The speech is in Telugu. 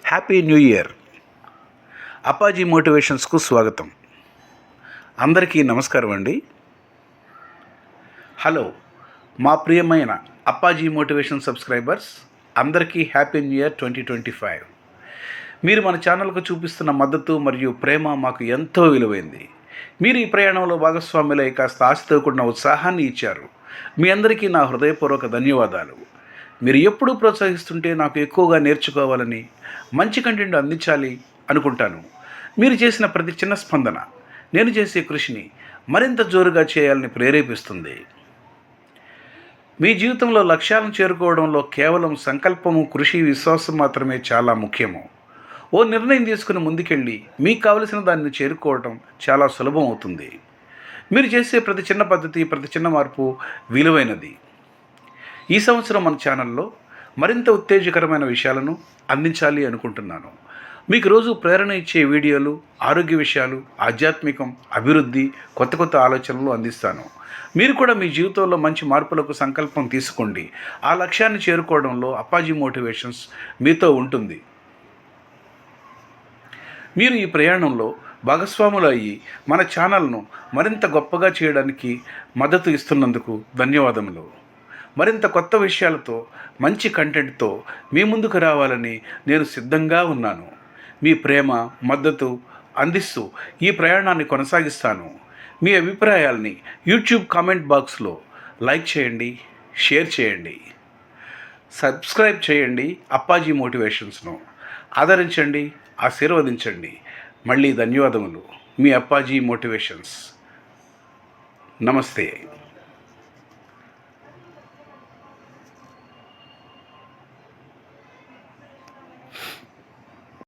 Happy new year. అప్పాజీ మోటివేషన్స్కు స్వాగతం. అందరికీ నమస్కారం అండి. హలో, మా ప్రియమైన అప్పాజీ మోటివేషన్ సబ్స్క్రైబర్స్ అందరికీ హ్యాపీ న్యూ ఇయర్ 2025. మీరు మన ఛానల్కు చూపిస్తున్న మద్దతు మరియు ప్రేమ మాకు ఎంతో విలువైంది. మీరు ఈ ప్రయాణంలో భాగస్వాములై కాస్త ఆశతో కూడిన ఉత్సాహాన్ని ఇచ్చారు. మీ అందరికీ నా హృదయపూర్వక ధన్యవాదాలు. మీరు ఎప్పుడూ ప్రోత్సహిస్తుంటే నాకు ఎక్కువగా నేర్చుకోవాలని, మంచి కంటెంట్ అందించాలి అనుకుంటాను. మీరు చేసిన ప్రతి చిన్న స్పందన నేను చేసే కృషిని మరింత జోరుగా చేయాలని ప్రేరేపిస్తుంది. మీ జీవితంలో లక్ష్యాలను చేరుకోవడంలో కేవలం సంకల్పము, కృషి, విశ్వాసం మాత్రమే చాలా ముఖ్యము. ఓ నిర్ణయం తీసుకుని ముందుకెళ్ళి మీకు కావలసిన దాన్ని చేరుకోవడం చాలా సులభం అవుతుంది. మీరు చేసే ప్రతి చిన్న పద్ధతి, ప్రతి చిన్న మార్పు విలువైనది. ఈ సంవత్సరం మన ఛానల్లో మరింత ఉత్తేజకరమైన విషయాలను అందించాలి అనుకుంటున్నాను. మీకు రోజు ప్రేరణ ఇచ్చే వీడియోలు, ఆరోగ్య విషయాలు, ఆధ్యాత్మికం, అభివృద్ధి, కొత్త ఆలోచనలు అందిస్తాను. మీరు కూడా మీ జీవితంలో మంచి మార్పులకు సంకల్పం తీసుకోండి. ఆ లక్ష్యాన్ని చేరుకోవడంలో అప్పాజీ మోటివేషన్స్ మీతో ఉంటుంది. మీరు ఈ ప్రయాణంలో భాగస్వాములు అయ్యి మన ఛానల్ను మరింత గొప్పగా చేయడానికి మద్దతు ఇస్తున్నందుకు ధన్యవాదములు. మరింత కొత్త విషయాలతో, మంచి కంటెంట్తో మీ ముందుకు రావాలని నేను సిద్ధంగా ఉన్నాను. మీ ప్రేమ, మద్దతు అందిస్తూ ఈ ప్రయాణాన్ని కొనసాగిస్తాను. మీ అభిప్రాయాల్ని యూట్యూబ్ కామెంట్ బాక్స్లో లైక్ చేయండి, షేర్ చేయండి, సబ్స్క్రైబ్ చేయండి. అప్పాజీ మోటివేషన్స్ను ఆదరించండి, ఆశీర్వదించండి. మళ్ళీ ధన్యవాదములు. మీ అప్పాజీ మోటివేషన్స్. నమస్తే.